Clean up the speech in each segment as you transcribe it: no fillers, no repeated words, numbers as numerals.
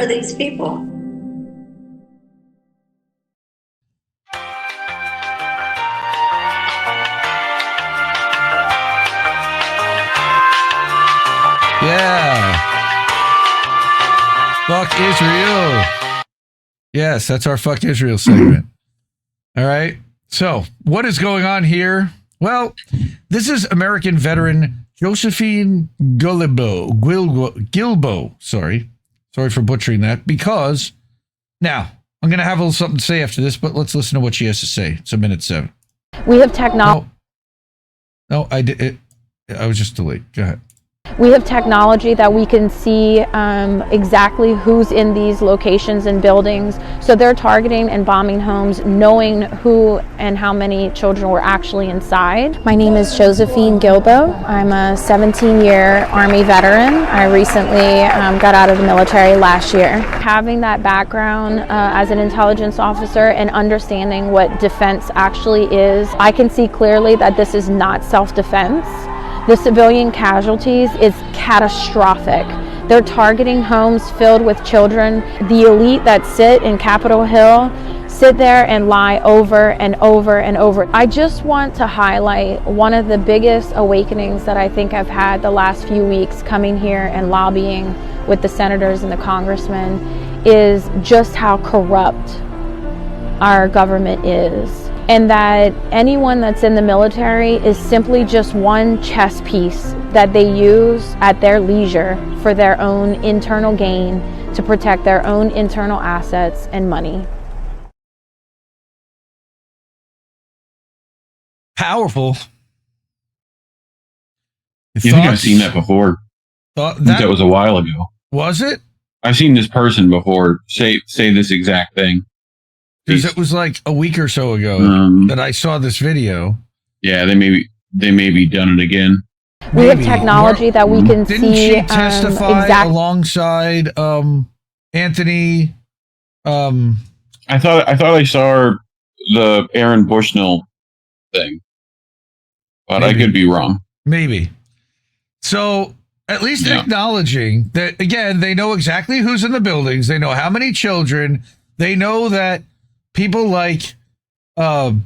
are these people? Yeah. Fuck Israel. Yes, that's our Fuck Israel segment. All right. So, what is going on here? Well, this is American veteran Josephine Gilbo. Sorry for butchering that. Because now I'm going to have a little something to say after this, but let's listen to what she has to say. It's a minute 7. We have technology. No, I did it. I was just delayed. Go ahead. We have technology that we can see exactly who's in these locations and buildings. So they're targeting and bombing homes, knowing who and how many children were actually inside. My name is Josephine Gilbo. I'm a 17-year Army veteran. I recently got out of the military last year. Having that background as an intelligence officer and understanding what defense actually is, I can see clearly that this is not self-defense. The civilian casualties is catastrophic. They're targeting homes filled with children. The elite that sit in Capitol Hill sit there and lie over and over and over. I just want to highlight one of the biggest awakenings that I think I've had the last few weeks coming here and lobbying with the senators and the congressmen is just how corrupt our government is. And that anyone that's in the military is simply just one chess piece that they use at their leisure for their own internal gain to protect their own internal assets and money. Powerful. You think I've seen that before? I think that was a while ago. Was it? I've seen this person before say this exact thing. Because it was like a week or so ago that I saw this video. Yeah, they may be done it again. We have technology that we can see. Didn't she testify alongside Anthony? I thought I saw the Aaron Bushnell thing, but maybe. I could be wrong. Maybe. So at least acknowledging that, again, they know exactly who's in the buildings. They know how many children. They know that people like Tom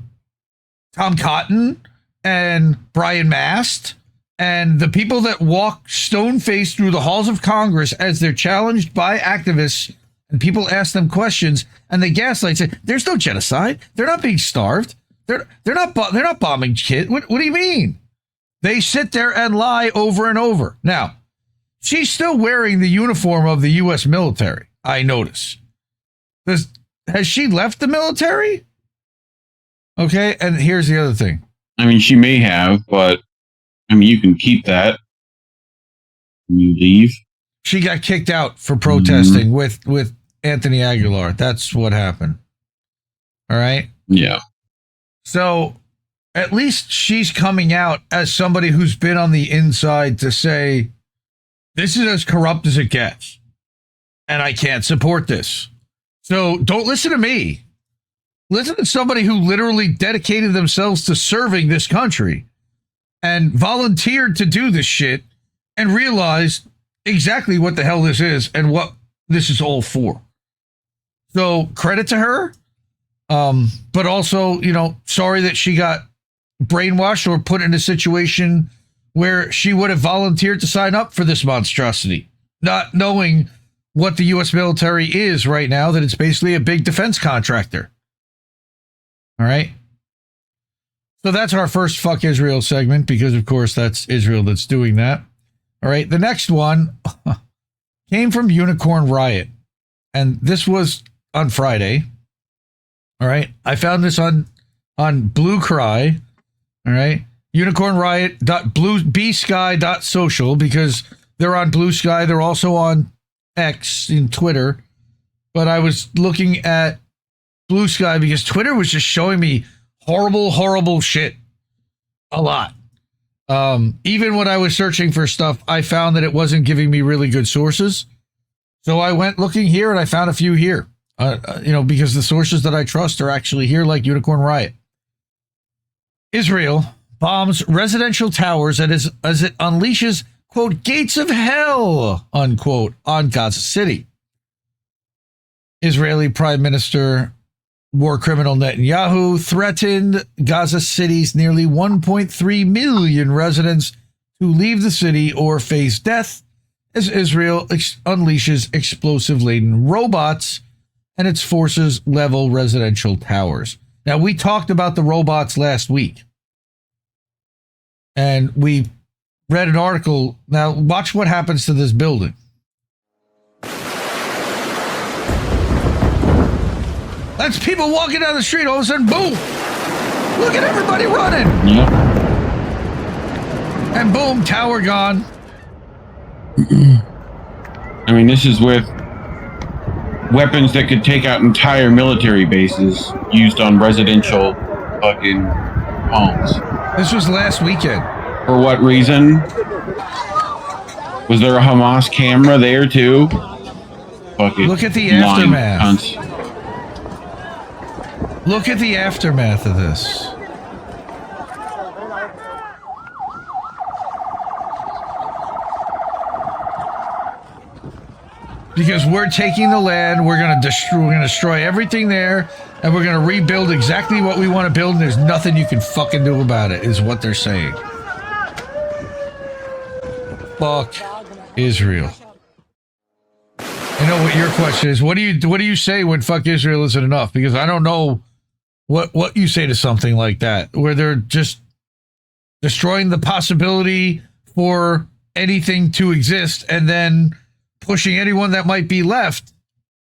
Cotton and Brian Mast and the people that walk stone-faced through the halls of Congress as they're challenged by activists and people ask them questions and they gaslight, say, there's no genocide. They're not being starved. They're not bombing kids. What do you mean? They sit there and lie over and over. Now, she's still wearing the uniform of the U.S. military, I notice. Has she left the military? Okay, and here's the other thing. I mean, she may have, but I mean, you can keep that when you leave. She got kicked out for protesting with Anthony Aguilar. That's what happened. All right? Yeah. So at least she's coming out as somebody who's been on the inside to say, this is as corrupt as it gets, and I can't support this. So don't listen to me. Listen to somebody who literally dedicated themselves to serving this country and volunteered to do this shit and realized exactly what the hell this is and what this is all for. So credit to her. But also, sorry that she got brainwashed or put in a situation where she would have volunteered to sign up for this monstrosity, not knowing what the U.S. military is right now, that it's basically a big defense contractor. All right. So that's our first Fuck Israel segment, because, of course, that's Israel that's doing that. All right. The next one came from Unicorn Riot, and this was on Friday. All right. I found this on Blue Cry. All right. Unicornriot.bsky.social, because they're on Blue Sky. They're also on X in Twitter, but I was looking at Blue Sky because Twitter was just showing me horrible shit a lot. Even when I was searching for stuff, I found that it wasn't giving me really good sources. So I went looking here and I found a few here, because the sources that I trust are actually here, like Unicorn Riot. Israel bombs residential towers as it unleashes, quote, gates of hell, unquote, on Gaza City. Israeli Prime Minister war criminal Netanyahu threatened Gaza City's nearly 1.3 million residents to leave the city or face death as Israel unleashes explosive-laden robots and its forces level residential towers. Now, we talked about the robots last week, and we read an article. Now, watch what happens to this building. That's people walking down the street. All of a sudden, boom! Look at everybody running. Yep. And boom, tower gone. I mean, this is with weapons that could take out entire military bases used on residential fucking homes. This was last weekend. For what reason? Was there a Hamas camera there too? Fucking Look at the lying aftermath. cunts. Look at the aftermath of this. Because we're taking the land, we're gonna destroy everything there, and we're gonna rebuild exactly what we want to build, and there's nothing you can fucking do about it, is what they're saying. Fuck Israel. I know what your question is. What do you say when fuck Israel isn't enough? Because I don't know what you say to something like that, where they're just destroying the possibility for anything to exist and then pushing anyone that might be left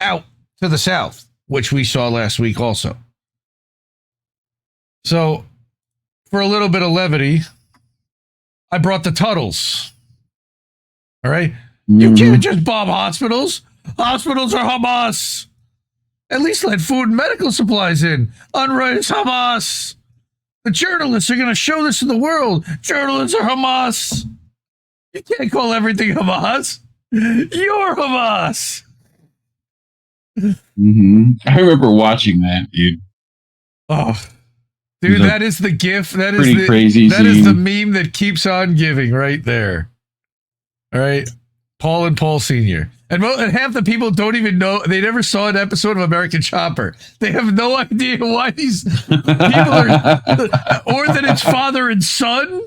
out to the south, which we saw last week also. So, for a little bit of levity, I brought the Teutels. All right? You can't just bomb hospitals. Hospitals are Hamas. At least let food and medical supplies in. UNRWA is Hamas. The journalists are going to show this to the world. Journalists are Hamas. You can't call everything Hamas. You're Hamas. Mm-hmm. I remember watching that, dude. Oh, dude, that is the GIF. That is pretty the crazy That is the scene. meme that keeps on giving right there. All right, Paul and Paul Sr. And half the people don't even know. They never saw an episode of American Chopper. They have no idea why these people are, or that it's father and son,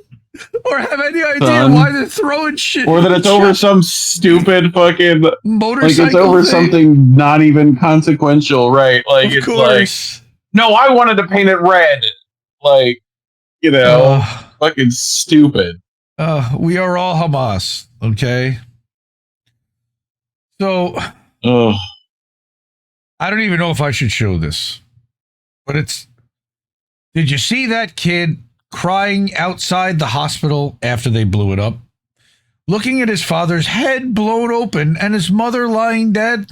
or have any idea why they're throwing shit. Or that it's over some stupid fucking motorcycle. Like it's over thing. Something not even consequential, right? Like Of it's course. like, no, I wanted to paint it red. Like, you know, fucking stupid. We are all Hamas, okay? So, Ugh. I don't even know if I should show this, but it's. Did you see that kid crying outside the hospital after they blew it up? Looking at his father's head blown open and his mother lying dead?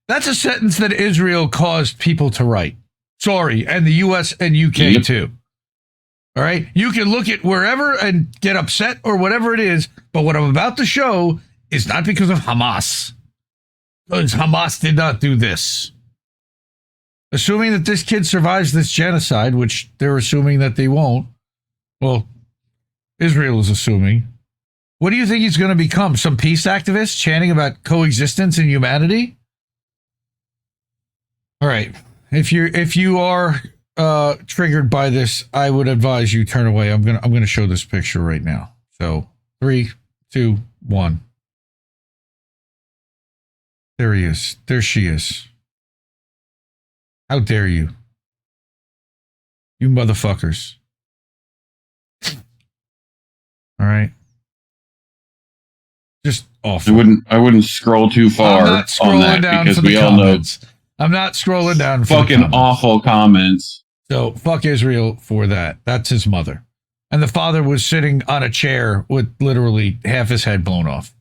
That's a sentence that Israel caused people to write. Sorry, and the US and UK too. All right? You can look at wherever and get upset or whatever it is, but what I'm about to show is not because of Hamas. Because Hamas did not do this. Assuming that this kid survives this genocide, which they're assuming that they won't. Well, Israel is assuming. What do you think he's going to become? Some peace activist chanting about coexistence and humanity? All right. If you are triggered by this, I would advise you turn away. I'm gonna show this picture right now. So 3, 2, 1. There he is. There she is. How dare you? You motherfuckers. All right. Just awful. I wouldn't scroll too far I'm not scrolling on that down because for the we all comments. I'm not scrolling down know for the fucking comments. awful comments. So fuck Israel for that. That's his mother. And the father was sitting on a chair with literally half his head blown off.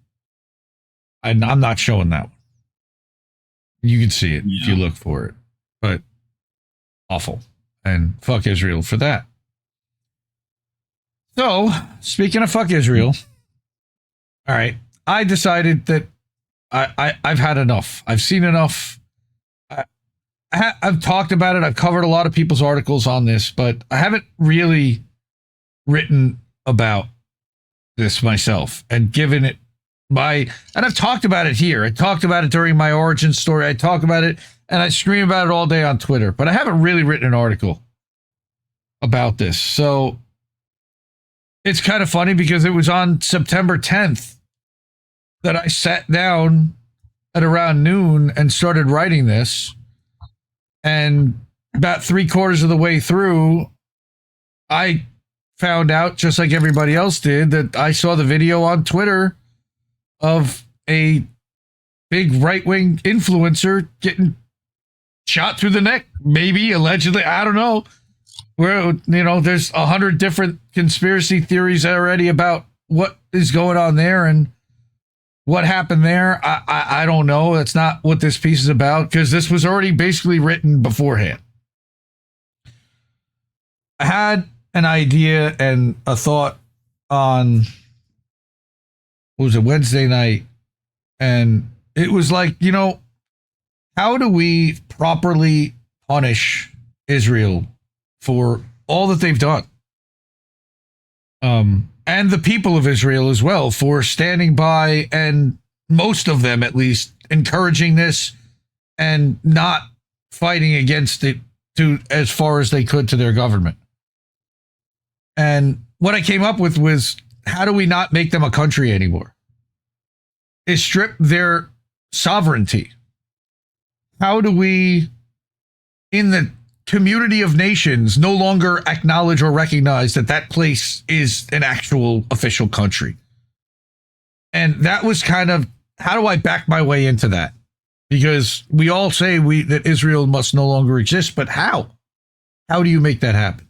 I'm not showing that one. You can see it if you look for it. But awful. And fuck Israel for that. So, speaking of fuck Israel, all right, I decided that I've had enough. I've seen enough. I've talked about it. I've covered a lot of people's articles on this, but I haven't really written about this myself and given it and I've talked about it here. I talked about it during my origin story. I talk about it and I scream about it all day on Twitter, but I haven't really written an article about this. So it's kind of funny because it was on September 10th that I sat down at around noon and started writing this. And about 3/4 of the way through, I found out, just like everybody else did, that I saw the video on Twitter of a big right-wing influencer getting shot through the neck, maybe, allegedly, I don't know. Where, there's 100 different conspiracy theories already about what is going on there and what happened there. I don't know. That's not what this piece is about, because this was already basically written beforehand. I had an idea and a thought on, what was it, Wednesday night, and it was like, how do we properly punish Israel for all that they've done? And the people of Israel as well, for standing by, and most of them at least, encouraging this and not fighting against it to as far as they could to their government. And what I came up with was, how do we not make them a country anymore? Is strip their sovereignty. How do we, in the community of nations, no longer acknowledge or recognize that that place is an actual official country? And that was kind of, how do I back my way into that? Because we all say that Israel must no longer exist, but how? How do you make that happen?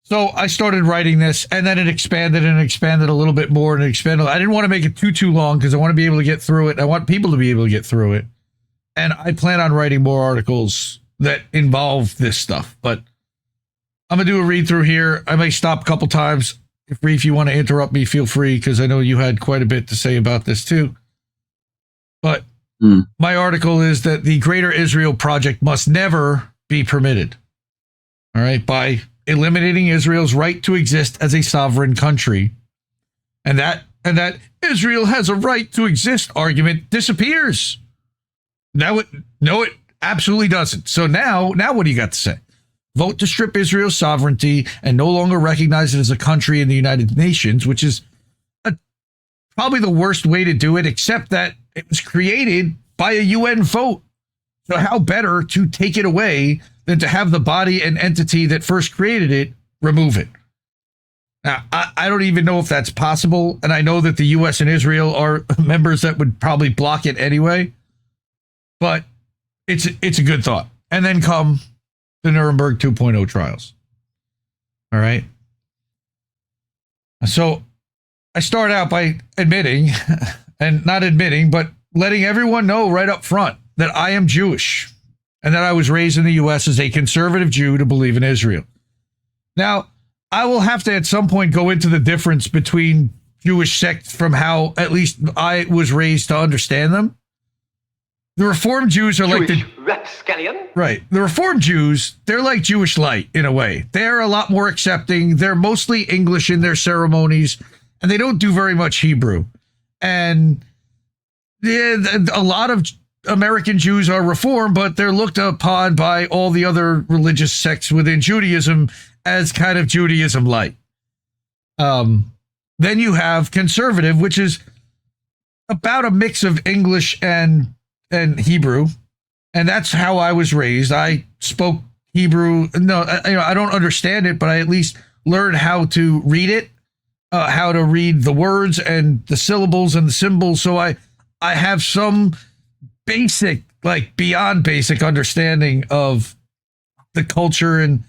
So I started writing this, and then it expanded and expanded a little bit more and expanded. I didn't want to make it too long because I want to be able to get through it. I want people to be able to get through it. And I plan on writing more articles that involve this stuff, but I'm going to do a read through here. I may stop a couple times. If you want to interrupt me, feel free, because I know you had quite a bit to say about this too. But my article is that the Greater Israel Project must never be permitted. All right. By eliminating Israel's right to exist as a sovereign country. And that Israel has a right to exist argument disappears. No, it absolutely doesn't. So now what do you got to say? Vote to strip Israel's sovereignty and no longer recognize it as a country in the United Nations, which is probably the worst way to do it, except that it was created by a UN vote. So how better to take it away than to have the body and entity that first created it remove it? Now, I don't even know if that's possible, and I know that the U.S. and Israel are members that would probably block it anyway, but it's a good thought. And then come the Nuremberg 2.0 trials. All right. So I start out by admitting, and not admitting, but letting everyone know right up front that I am Jewish and that I was raised in the U.S. as a conservative Jew to believe in Israel. Now, I will have to at some point go into the difference between Jewish sects from how at least I was raised to understand them. The Reformed Jews are Jewish like the rapscallion. Right. The Reformed Jews, they're like Jewish light in a way. They're a lot more accepting. They're mostly English in their ceremonies, and they don't do very much Hebrew. And a lot of American Jews are Reformed, but they're looked upon by all the other religious sects within Judaism as kind of Judaism light. Then you have conservative, which is about a mix of English and Hebrew. And that's how I was raised. I spoke Hebrew. No, I don't understand it, but I at least learned how to read it, how to read the words and the syllables and the symbols. So I have some basic, like beyond basic understanding of the culture and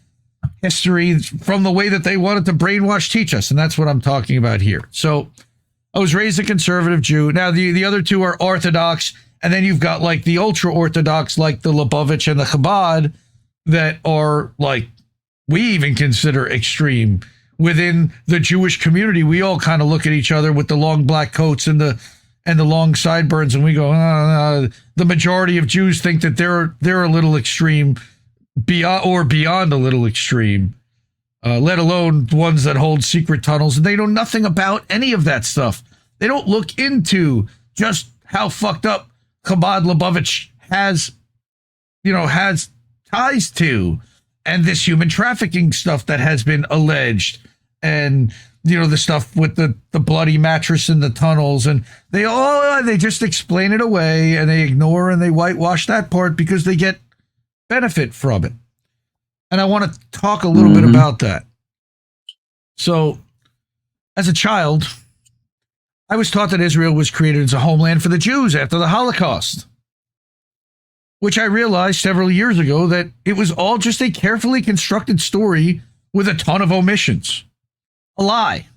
history from the way that they wanted to brainwash teach us. And that's what I'm talking about here. So I was raised a conservative Jew. Now the other two are Orthodox. And then you've got like the ultra Orthodox, like the Lubavitch and the Chabad, that are like, we even consider extreme within the Jewish community. We all kind of look at each other with the long black coats and the long sideburns, and we go, the majority of Jews think that they're a little extreme, beyond a little extreme, let alone ones that hold secret tunnels, and they know nothing about any of that stuff. They don't look into just how fucked up Chabad Lubavitch has ties to, and this human trafficking stuff that has been alleged, and the stuff with the bloody mattress in the tunnels, and they just explain it away, and they ignore and they whitewash that part because they get benefit from it. And I want to talk a little bit about that. So, as a child, I was taught that Israel was created as a homeland for the Jews after the Holocaust, which I realized several years ago that it was all just a carefully constructed story with a ton of omissions. A lie.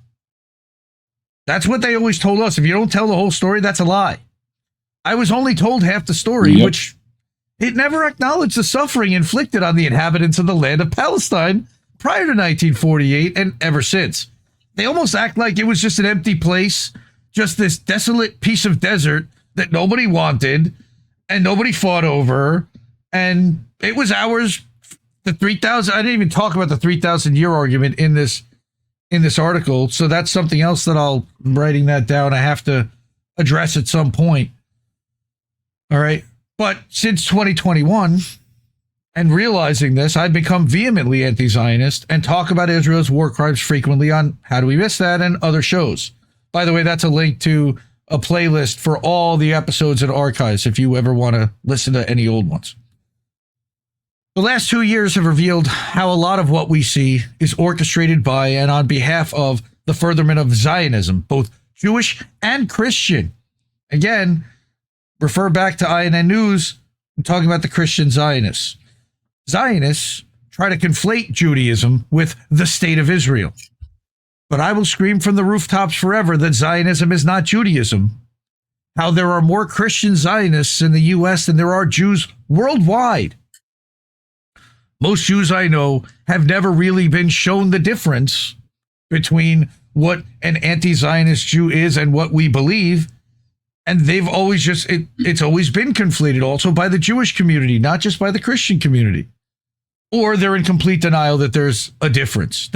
That's what they always told us. If you don't tell the whole story, that's a lie. I was only told half the story, which it never acknowledged the suffering inflicted on the inhabitants of the land of Palestine prior to 1948 and ever since. They almost act like it was just an empty place, just this desolate piece of desert that nobody wanted and nobody fought over, and it was ours. The 3,000. I didn't even talk about the 3,000-year argument in this article, so that's something else that I'm writing that down. I have to address at some point. All right, but since 2021, and realizing this, I've become vehemently anti-Zionist and talk about Israel's war crimes frequently on How Do We Miss That and other shows. By the way, that's a link to a playlist for all the episodes and archives if you ever want to listen to any old ones. The last 2 years have revealed how a lot of what we see is orchestrated by and on behalf of the furtherment of Zionism, both Jewish and Christian. Again, refer back to INN News. I'm talking about the Christian Zionists. Zionists try to conflate Judaism with the state of Israel. But I will scream from the rooftops forever that Zionism is not Judaism. How there are more Christian Zionists in the U.S. than there are Jews worldwide. Most Jews I know have never really been shown the difference between what an anti-Zionist Jew is and what we believe. And they've always it's always been conflated also by the Jewish community, not just by the Christian community. Or they're in complete denial that there's a difference.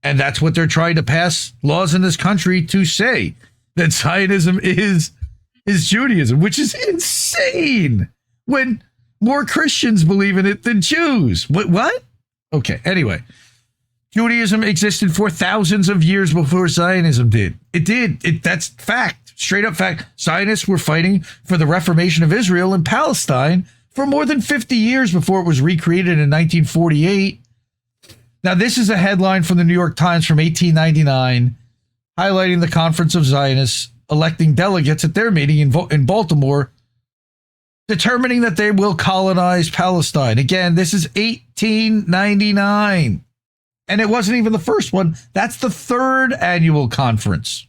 And that's what they're trying to pass laws in this country to say, that Zionism is Judaism, which is insane when more Christians believe in it than Jews. What? Okay, anyway. Judaism existed for thousands of years before Zionism did. It did. That's fact. Straight up fact. Zionists were fighting for the reformation of Israel and Palestine for more than 50 years before it was recreated in 1948. Now, this is a headline from the New York Times from 1899, highlighting the Conference of Zionists electing delegates at their meeting in Baltimore, determining that they will colonize Palestine. Again, this is 1899. And it wasn't even the first one. That's the third annual conference.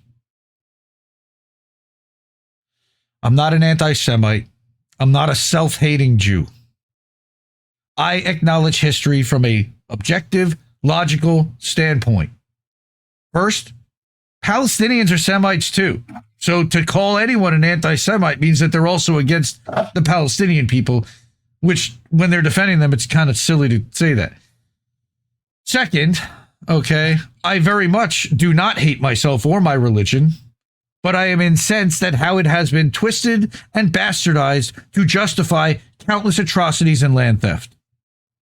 I'm not an anti-Semite. I'm not a self-hating Jew. I acknowledge history from a objective, logical standpoint. First, Palestinians are Semites too. So to call anyone an anti-Semite means that they're also against the Palestinian people, which when they're defending them, it's kind of silly to say that. Second, okay, I very much do not hate myself or my religion, but I am incensed at how it has been twisted and bastardized to justify countless atrocities and land theft.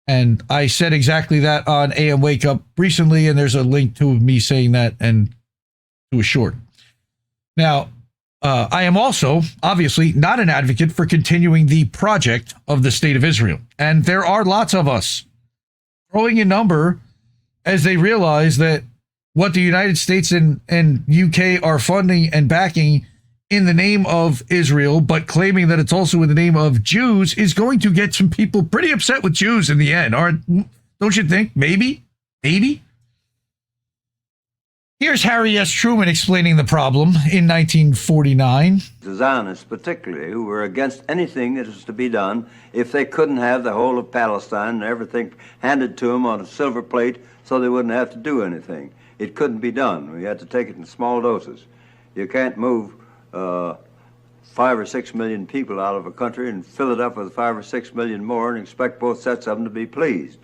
And I said exactly that on AM Wake Up recently, and there's a link to me saying that and to a short. Now, I am also, obviously, not an advocate for continuing the project of the State of Israel. And there are lots of us growing in number as they realize that what the United States and UK are funding and backing in the name of Israel, but claiming that it's also in the name of Jews, is going to get some people pretty upset with Jews in the end. Don't you think? Maybe? Here's Harry S. Truman explaining the problem in 1949. The Zionists particularly, who were against anything that was to be done if they couldn't have the whole of Palestine and everything handed to them on a silver plate so they wouldn't have to do anything. It couldn't be done. We had to take it in small doses. You can't move 5 or 6 million people out of a country and fill it up with 5 or 6 million more and expect both sets of them to be pleased.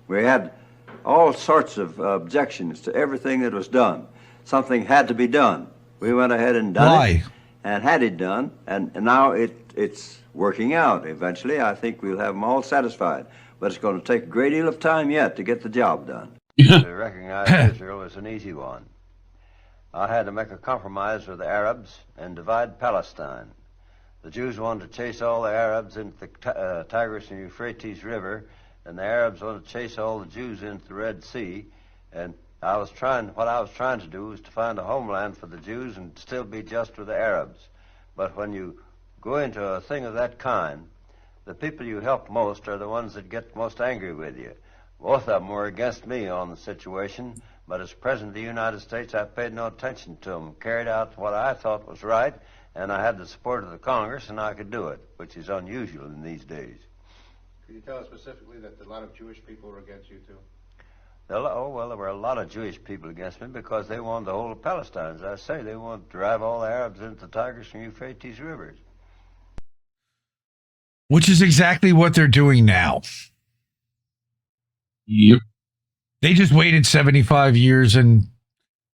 We had all sorts of objections to everything that was done. Something had to be done. We went ahead and done Why? it and had it done, and now it's working out. Eventually, I think we'll have them all satisfied. But it's going to take a great deal of time yet to get the job done. To recognize Israel was an easy one. I had to make a compromise with the Arabs and divide Palestine. The Jews wanted to chase all the Arabs into the Tigris and Euphrates River, and the Arabs wanted to chase all the Jews into the Red Sea. And what I was trying to do was to find a homeland for the Jews and still be just with the Arabs. But when you go into a thing of that kind, the people you help most are the ones that get most angry with you. Both of them were against me on the situation, but as President of the United States, I paid no attention to them, carried out what I thought was right, and I had the support of the Congress, and I could do it, which is unusual in these days. Could you tell us specifically that a lot of Jewish people were against you, too? Oh, well, there were a lot of Jewish people against me because they wanted the whole of Palestine. As I say, they wanted to drive all the Arabs into the Tigris and Euphrates rivers. Which is exactly what they're doing now. Yep. They just waited 75 years, and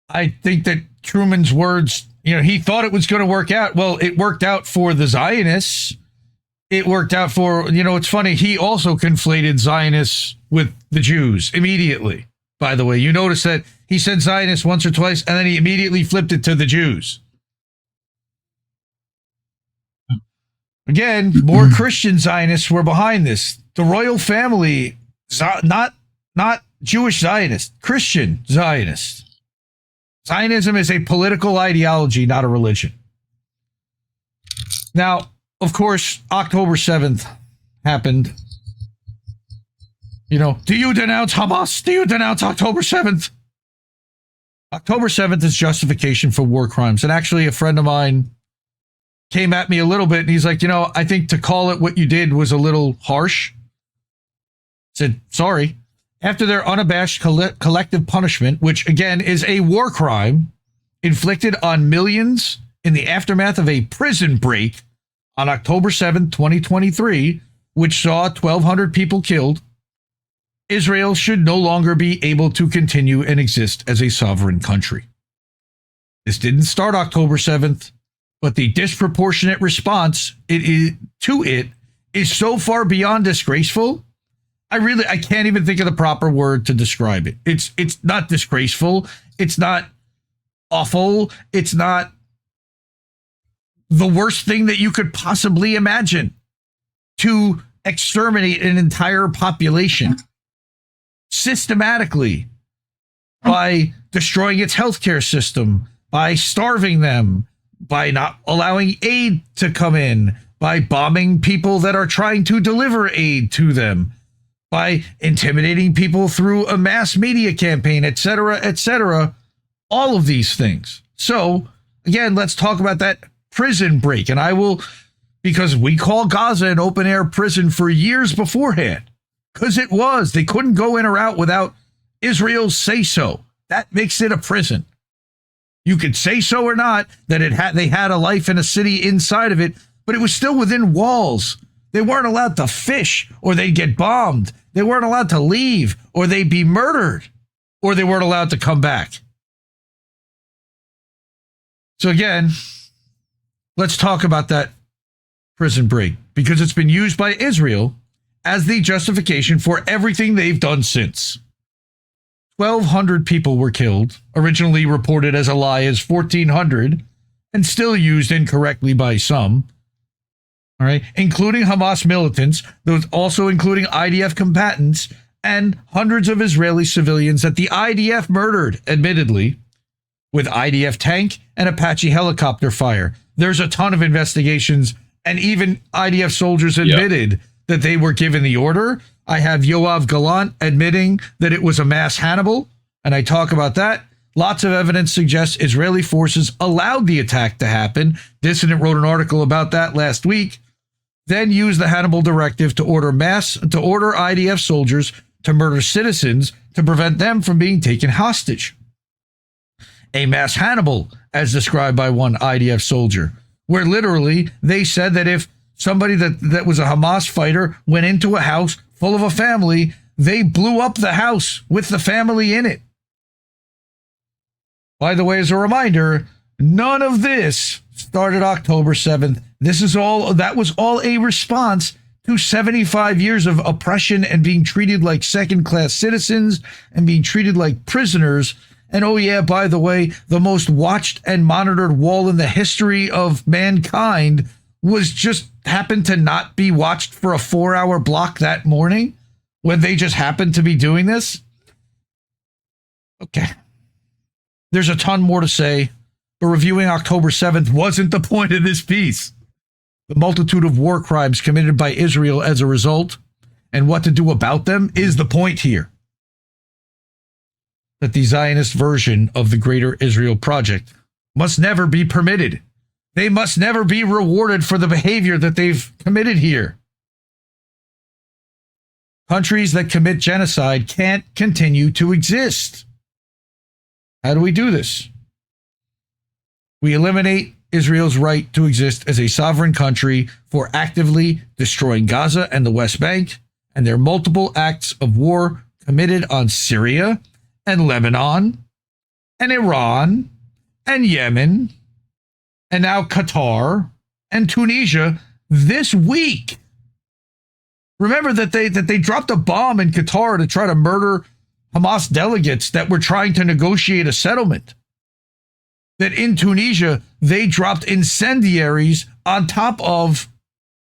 I think that Truman's words, he thought it was going to work out. Well, it worked out for the Zionists. It worked out for, it's funny, he also conflated Zionists with the Jews immediately. By the way, you notice that he said Zionists once or twice, and then he immediately flipped it to the Jews. Again, more Christian Zionists were behind this. The royal family, not Jewish Zionists, Christian Zionists. Zionism is a political ideology, not a religion. Now, of course, October 7th happened. Do you denounce Hamas? Do you denounce October 7th? October 7th is justification for war crimes. And actually, a friend of mine came at me a little bit, and he's like, I think to call it what you did was a little harsh. I said, sorry. After their unabashed collective punishment, which again is a war crime inflicted on millions in the aftermath of a prison break on October 7th, 2023, which saw 1,200 people killed, Israel should no longer be able to continue and exist as a sovereign country. This didn't start October 7th, but the disproportionate response to it is so far beyond disgraceful. I can't even think of the proper word to describe it. It's not disgraceful. It's not awful. It's not the worst thing that you could possibly imagine, to exterminate an entire population systematically by destroying its healthcare system, by starving them, by not allowing aid to come in, by bombing people that are trying to deliver aid to them, by intimidating people through a mass media campaign, etc., all of these things. So, again, let's talk about that prison break. And I will, because we call Gaza an open-air prison for years beforehand, because it was. They couldn't go in or out without Israel's say-so. That makes it a prison. You could say so or not that they had a life in a city inside of it, but it was still within walls. They weren't allowed to fish or they'd get bombed. They weren't allowed to leave or they'd be murdered, or they weren't allowed to come back. So again, let's talk about that prison break, because it's been used by Israel as the justification for everything they've done since. 1,200 people were killed, originally reported as a lie as 1,400, and still used incorrectly by some. All right, including Hamas militants, those also including IDF combatants, and hundreds of Israeli civilians that the IDF murdered, admittedly, with IDF tank and Apache helicopter fire. There's a ton of investigations, and even IDF soldiers admitted that they were given the order. I have Yoav Gallant admitting that it was a mass Hannibal, and I talk about that. Lots of evidence suggests Israeli forces allowed the attack to happen. Dissident wrote an article about that last week. Then used the Hannibal directive to order IDF soldiers to murder citizens to prevent them from being taken hostage. A mass Hannibal, as described by one IDF soldier, where literally they said that if somebody that was a Hamas fighter went into a house full of a family, they blew up the house with the family in it. By the way, as a reminder, None of this started October 7th. That was all a response to 75 years of oppression and being treated like second-class citizens and being treated like prisoners. And oh yeah, by the way, the most watched and monitored wall in the history of mankind was just happened to not be watched for a 4-hour block that morning when they just happened to be doing this. Okay. There's a ton more to say, but reviewing October 7th wasn't the point of this piece. The multitude of war crimes committed by Israel as a result, and what to do about them, is the point here. That the Zionist version of the Greater Israel Project must never be permitted. They must never be rewarded for the behavior that they've committed here. Countries that commit genocide can't continue to exist. How do we do this? We eliminate Israel's right to exist as a sovereign country for actively destroying Gaza and the West Bank and their multiple acts of war committed on Syria and Lebanon and Iran and Yemen and now Qatar and Tunisia this week. Remember that they dropped a bomb in Qatar to try to murder Hamas delegates that were trying to negotiate a settlement. That in Tunisia, they dropped incendiaries on top of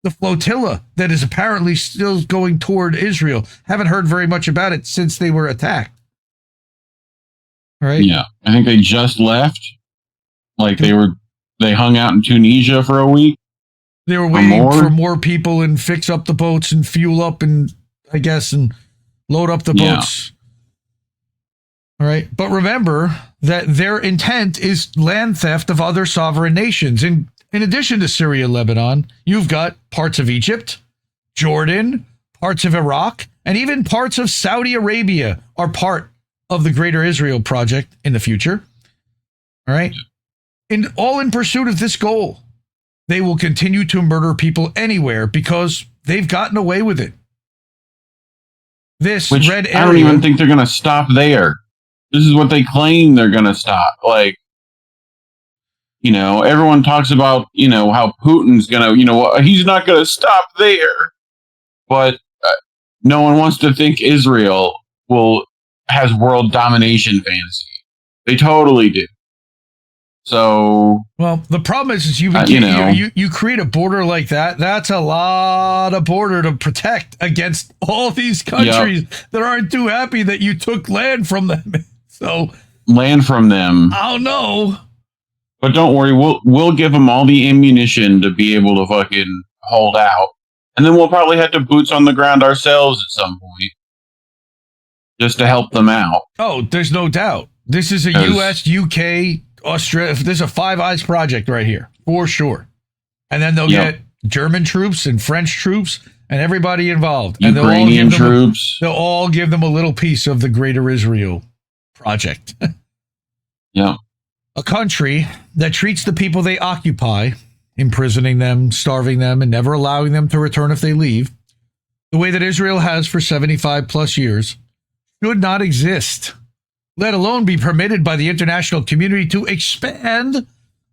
the flotilla that is apparently still going toward Israel. Haven't heard very much about it since they were attacked. All right? Yeah, I think they just left. Like they hung out in Tunisia for a week. They were waiting for more people and fix up the boats and fuel up and I guess and load up the boats. All right. But remember that their intent is land theft of other sovereign nations. In addition to Syria and Lebanon, you've got parts of Egypt, Jordan, parts of Iraq, and even parts of Saudi Arabia are part of the Greater Israel Project in the future. All right. All in pursuit of this goal. They will continue to murder people anywhere because they've gotten away with it. This red area. I don't even think they're going to stop there. This is what they claim they're going to stop. Like, everyone talks about, how Putin's going to, he's not going to stop there. But no one wants to think Israel has world domination fantasy. They totally do. So, well, the problem is you create a border like that. That's a lot of border to protect against all these countries that aren't too happy that you took land from them. So land from them. I don't know. But don't worry, we'll give them all the ammunition to be able to fucking hold out, and then we'll probably have to boots on the ground ourselves at some point, just to help them out. Oh, there's no doubt. This is a U.S., UK, Australia. This is a Five Eyes project right here, for sure. And then they'll get German troops and French troops and everybody involved. Ukrainian troops. They'll all give them a little piece of the Greater Israel Project. Yeah. A country that treats the people they occupy, imprisoning them, starving them, and never allowing them to return if they leave, the way that Israel has for 75 plus years, should not exist, let alone be permitted by the international community to expand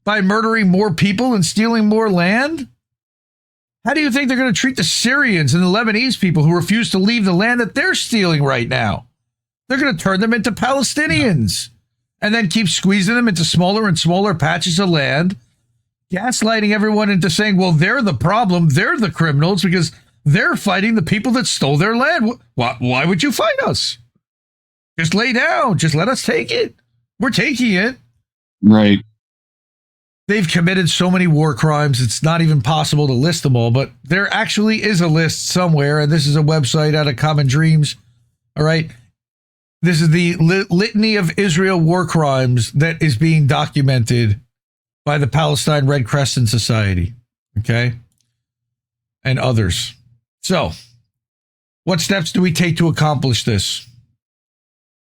by murdering more people and stealing more land? How do you think they're going to treat the Syrians and the Lebanese people who refuse to leave the land that they're stealing right now? They're going to turn them into Palestinians and then keep squeezing them into smaller and smaller patches of land, gaslighting everyone into saying, well, they're the problem. They're the criminals because they're fighting the people that stole their land. Why would you fight us? Just lay down. Just let us take it. We're taking it. Right. They've committed so many war crimes, it's not even possible to list them all, but there actually is a list somewhere, and this is a website out of Common Dreams. All right. This is the litany of Israel war crimes that is being documented by the Palestine Red Crescent Society. Okay. And others. So, what steps do we take to accomplish this?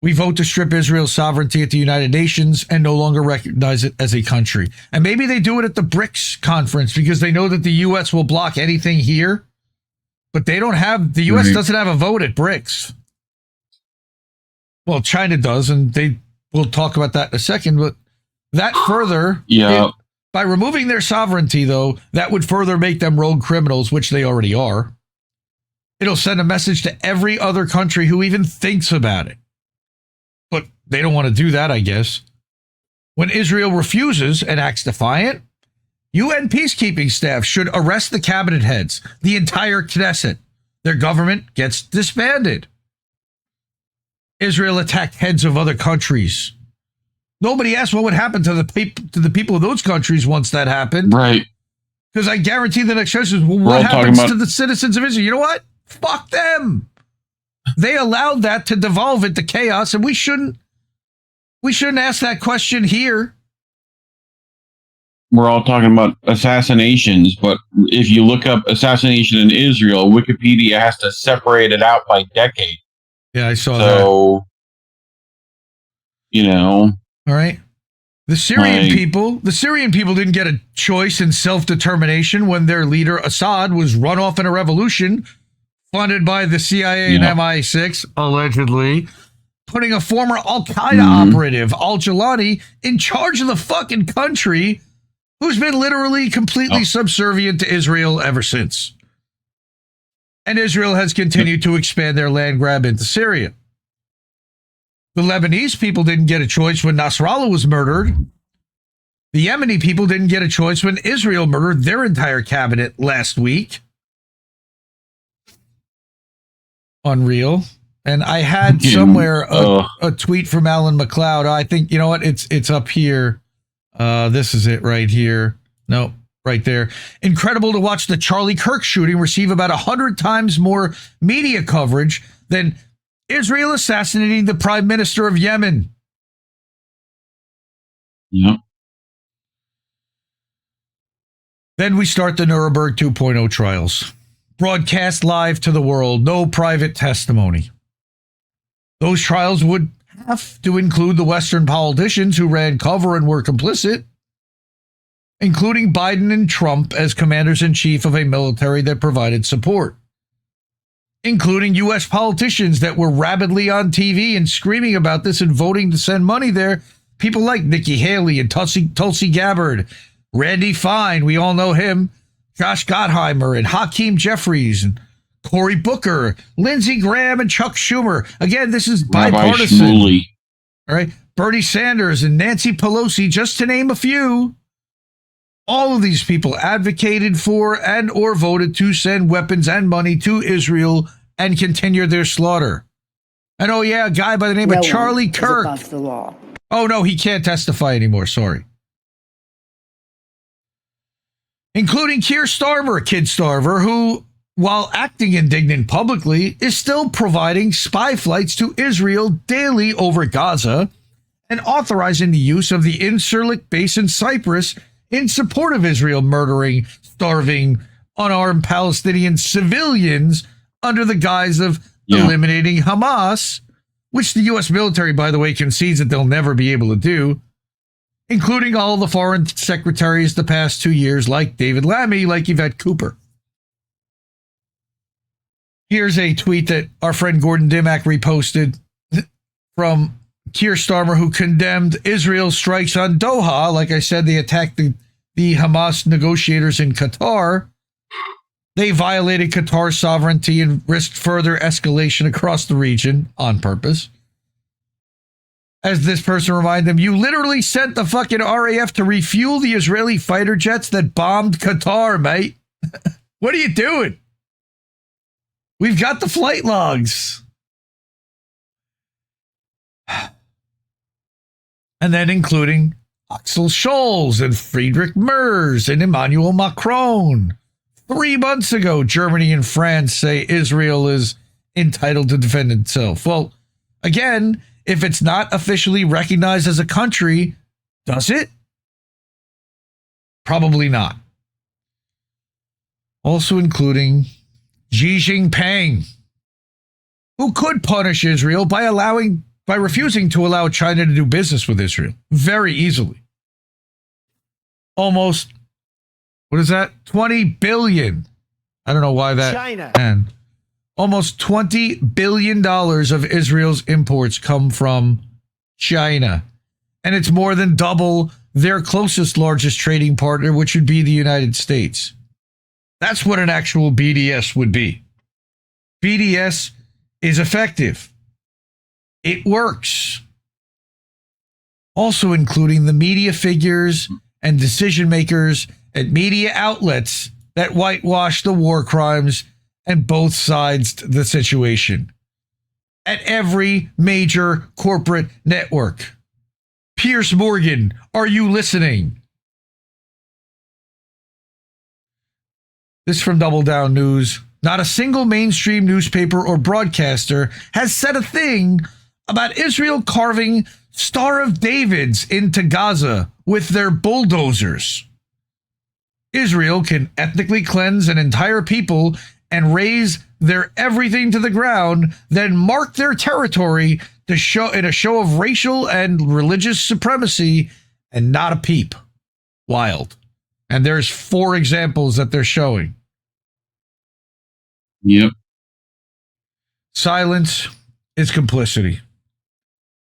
We vote to strip Israel's sovereignty at the United Nations and no longer recognize it as a country. And maybe they do it at the BRICS conference because they know that the U.S. will block anything here. But the U.S. doesn't have a vote at BRICS. Well, China does, and we'll talk about that in a second. But That further, Yeah. by removing their sovereignty, though, that would further make them rogue criminals, which they already are. It'll send a message to every other country who even thinks about it. But they don't want to do that, I guess. When Israel refuses and acts defiant, UN peacekeeping staff should arrest the cabinet heads, the entire Knesset. Their government gets disbanded. Israel attacked heads of other countries. Nobody asked what would happen to the people of those countries once that happened. Right. Because I guarantee the next question is, well, We're what all happens talking to the citizens of Israel? You know what? Fuck them. They allowed that to devolve into chaos, and we shouldn't ask that question here. We're all talking about assassinations, but if you look up assassination in Israel, Wikipedia has to separate it out by decade. Yeah, I saw that. So, you know. All right. The Syrian people didn't get a choice in self-determination when their leader Assad was run off in a revolution funded by the CIA and MI6, allegedly, putting a former Al-Qaeda operative, Al-Jilani, in charge of the fucking country, who's been literally completely subservient to Israel ever since. And Israel has continued to expand their land grab into Syria. The Lebanese people didn't get a choice when Nasrallah was murdered. The Yemeni people didn't get a choice when Israel murdered their entire cabinet last week. Unreal. And I had somewhere a tweet from Alan McLeod. I think, you know what? It's up here. This is it right here. No, right there. Incredible to watch the Charlie Kirk shooting receive about 100 times more media coverage than Israel assassinating the Prime Minister of Yemen. Yep. Then we start the Nuremberg 2.0 trials. Broadcast live to the world, no private testimony. Those trials would have to include the Western politicians who ran cover and were complicit, including Biden and Trump as commanders-in-chief of a military that provided support, including U.S. politicians that were rabidly on TV and screaming about this and voting to send money there. People like Nikki Haley and Tulsi Gabbard, Randy Fine, we all know him, Josh Gottheimer and Hakeem Jeffries and Cory Booker, Lindsey Graham and Chuck Schumer. Again, this is bipartisan. All right, Bernie Sanders and Nancy Pelosi, just to name a few. All of these people advocated for and or voted to send weapons and money to Israel and continue their slaughter. And oh yeah, a guy by the name of Charlie Kirk. Above the law. Oh no, he can't testify anymore. Sorry. Including Keir Starmer, Kid Starver, who, while acting indignant publicly, is still providing spy flights to Israel daily over Gaza and authorizing the use of the Incirlik base in Cyprus in support of Israel murdering, starving, unarmed Palestinian civilians under the guise of eliminating Hamas, which the U.S. military, by the way, concedes that they'll never be able to do, including all the foreign secretaries the past 2 years, like David Lammy, like Yvette Cooper. Here's a tweet that our friend Gordon Dimmack reposted from Keir Starmer, who condemned Israel's strikes on Doha. Like I said, they attacked the Hamas negotiators in Qatar. They violated Qatar's sovereignty and risked further escalation across the region on purpose. As this person reminded them, you literally sent the fucking RAF to refuel the Israeli fighter jets that bombed Qatar, mate. What are you doing? We've got the flight logs. And then including Axel Scholz and Friedrich Merz and Emmanuel Macron. 3 months ago, Germany and France say Israel is entitled to defend itself. Well, again, if it's not officially recognized as a country, does it? Probably not. Also including Xi Jinping, who could punish Israel by refusing to allow China to do business with Israel very easily. Almost, what is that? 20 billion. I don't know why that. China. And almost $20 billion of Israel's imports come from China. And it's more than double their closest, largest trading partner, which would be the United States. That's what an actual BDS would be. BDS is effective. It works. Also including the media figures and decision makers at media outlets that whitewash the war crimes and both sides the situation. At every major corporate network. Piers Morgan, are you listening? This from Double Down News. Not a single mainstream newspaper or broadcaster has said a thing about Israel carving Star of Davids into Gaza with their bulldozers. Israel can ethnically cleanse an entire people and raze their everything to the ground, then mark their territory to show in a show of racial and religious supremacy, and not a peep. Wild. And there's 4 examples that they're showing. Yep. Silence is complicity.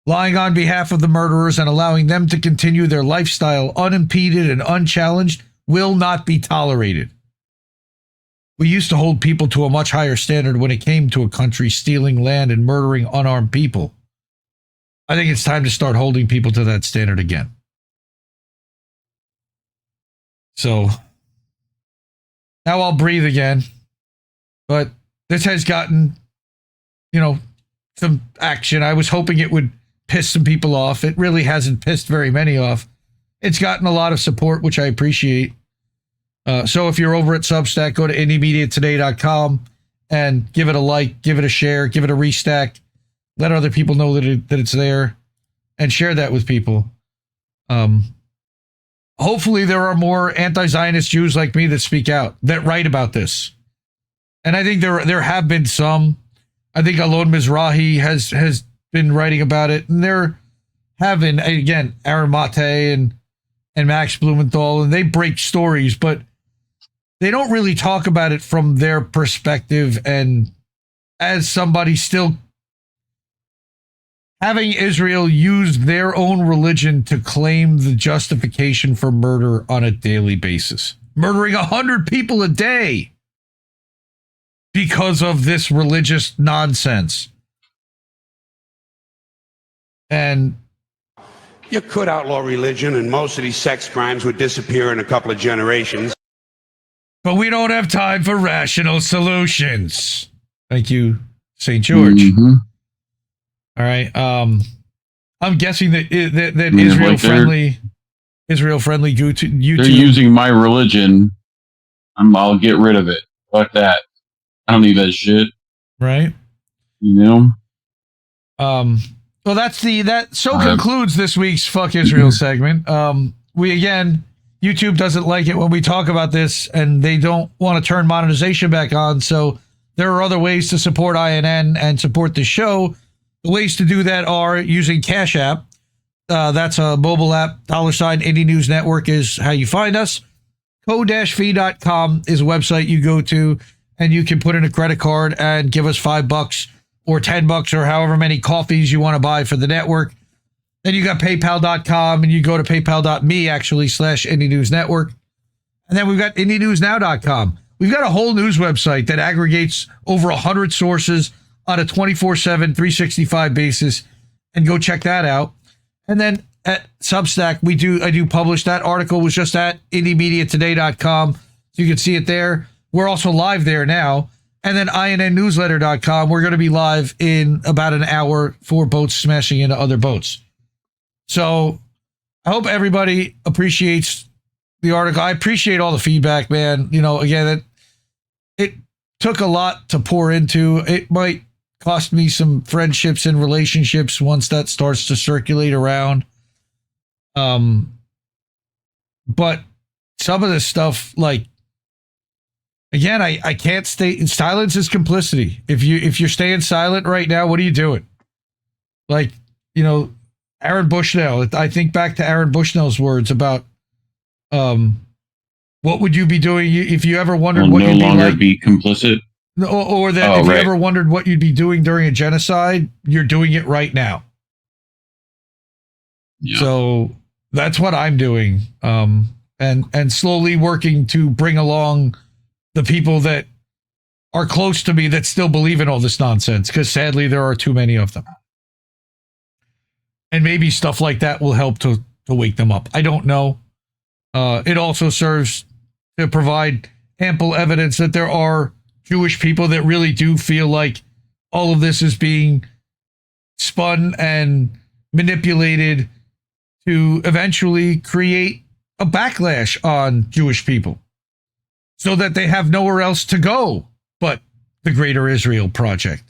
Lying on behalf of the murderers and allowing them to continue their lifestyle unimpeded and unchallenged will not be tolerated. We used to hold people to a much higher standard when it came to a country stealing land and murdering unarmed people. I think it's time to start holding people to that standard again. So, now I'll breathe again. But this has gotten, some action. I was hoping it would piss some people off. It really hasn't pissed very many off. It's gotten a lot of support, which I appreciate. So if you're over at Substack, go to IndieMediaToday.com and give it a like, give it a share, give it a restack. Let other people know that it's there, and share that with people. Hopefully there are more anti-Zionist Jews like me that speak out, that write about this. And I think there have been some. I think Alon Mizrahi has been writing about it, and there have been, again, Aaron Mate and Max Blumenthal, and they break stories, but they don't really talk about it from their perspective, and as somebody still having Israel use their own religion to claim the justification for murder on a daily basis. Murdering 100 people a day because of this religious nonsense. And you could outlaw religion and most of these sex crimes would disappear in a couple of generations. But we don't have time for rational solutions. Thank you, St. George. Mm-hmm. All right. I'm guessing that Israel-friendly YouTube. They're using my religion. I'll get rid of it. Fuck that. I don't need that shit. Right. You know? Well, concludes this week's Fuck Israel segment. YouTube doesn't like it when we talk about this, and they don't want to turn monetization back on. So there are other ways to support INN and support the show. The ways to do that are using Cash App. That's a mobile app. $, Indie News Network is how you find us. Co-fee.com is a website you go to, and you can put in a credit card and give us $5 or $10 or however many coffees you want to buy for the network. Then you got PayPal.com, and you go to PayPal.me, /Indie News Network. And then we've got IndieNewsNow.com. We've got a whole news website that aggregates over 100 sources on a 24/7, 365 basis, and go check that out. And then at Substack, I do publish. That article was just at IndieMediaToday.com, so you can see it there. We're also live there now. And then INNNewsletter.com, we're going to be live in about an hour for boats smashing into other boats. So I hope everybody appreciates the article. I appreciate all the feedback, man. Again, it took a lot to pour into. It might cost me some friendships and relationships once that starts to circulate around. But some of this stuff, again, I can't stay. Silence is complicity. If you're staying silent right now, what are you doing? Aaron Bushnell. I think back to Aaron Bushnell's words about what would you be doing if you ever wondered what you'd be like? No longer be complicit. Or that if you ever wondered what you'd be doing during a genocide, you're doing it right now. Yeah. So that's what I'm doing. And slowly working to bring along the people that are close to me that still believe in all this nonsense, because sadly there are too many of them. And maybe stuff like that will help to wake them up. I don't know. It also serves to provide ample evidence that there are Jewish people that really do feel like all of this is being spun and manipulated to eventually create a backlash on Jewish people so that they have nowhere else to go but the Greater Israel Project.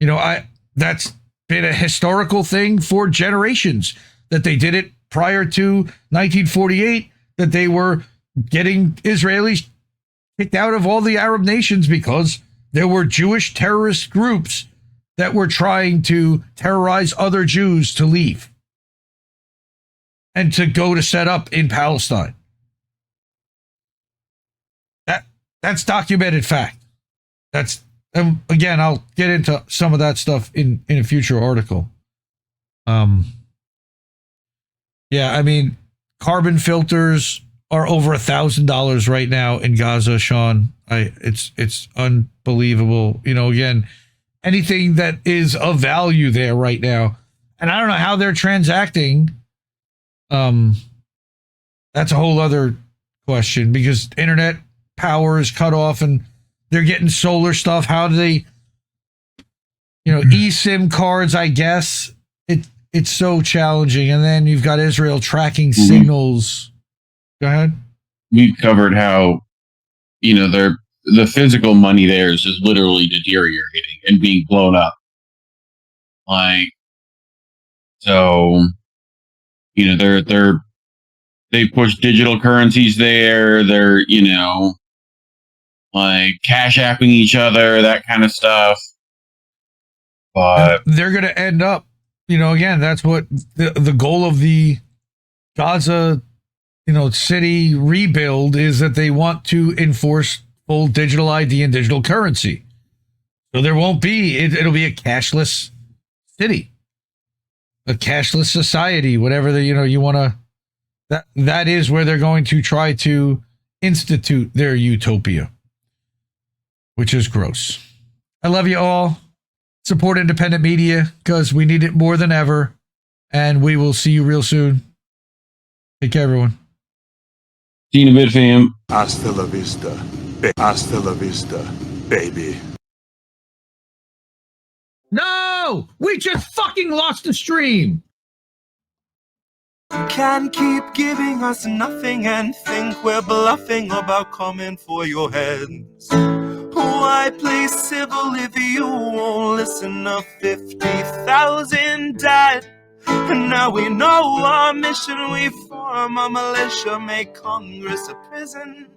You know, that's been a historical thing for generations, that they did it prior to 1948, that they were getting Israelis kicked out of all the Arab nations because there were Jewish terrorist groups that were trying to terrorize other Jews to leave and to go to set up in Palestine. That's documented fact. That's, again, I'll get into some of that stuff in a future article. Yeah, I mean, carbon filters are over $1,000 right now in Gaza, Sean. It's unbelievable. You know, again, anything that is of value there right now, and I don't know how they're transacting. That's a whole other question, because internet power is cut off and they're getting solar stuff. How do they, eSIM cards, I guess. It's so challenging. And then you've got Israel tracking signals. Go ahead. We've covered how, the physical money there is just literally deteriorating and being blown up. They push digital currencies there. They're, cash apping each other, that kind of stuff. But they're going to end up, again, that's what the goal of the Gaza, city rebuild is, that they want to enforce full digital ID and digital currency. So there won't be, it'll be a cashless city, a cashless society, whatever you want to, that is where they're going to try to institute their utopia, which is gross. I love you all. Support independent media, because we need it more than ever. And we will see you real soon. Take care, everyone. See you in a bit, fam. Hasta la vista. Hasta la vista, baby. No! We just fucking lost the stream! Can't keep giving us nothing and think we're bluffing about coming for your heads. Why play civil if you won't listen? 50,000 died, and now we know our mission. We form a militia, make Congress a prison.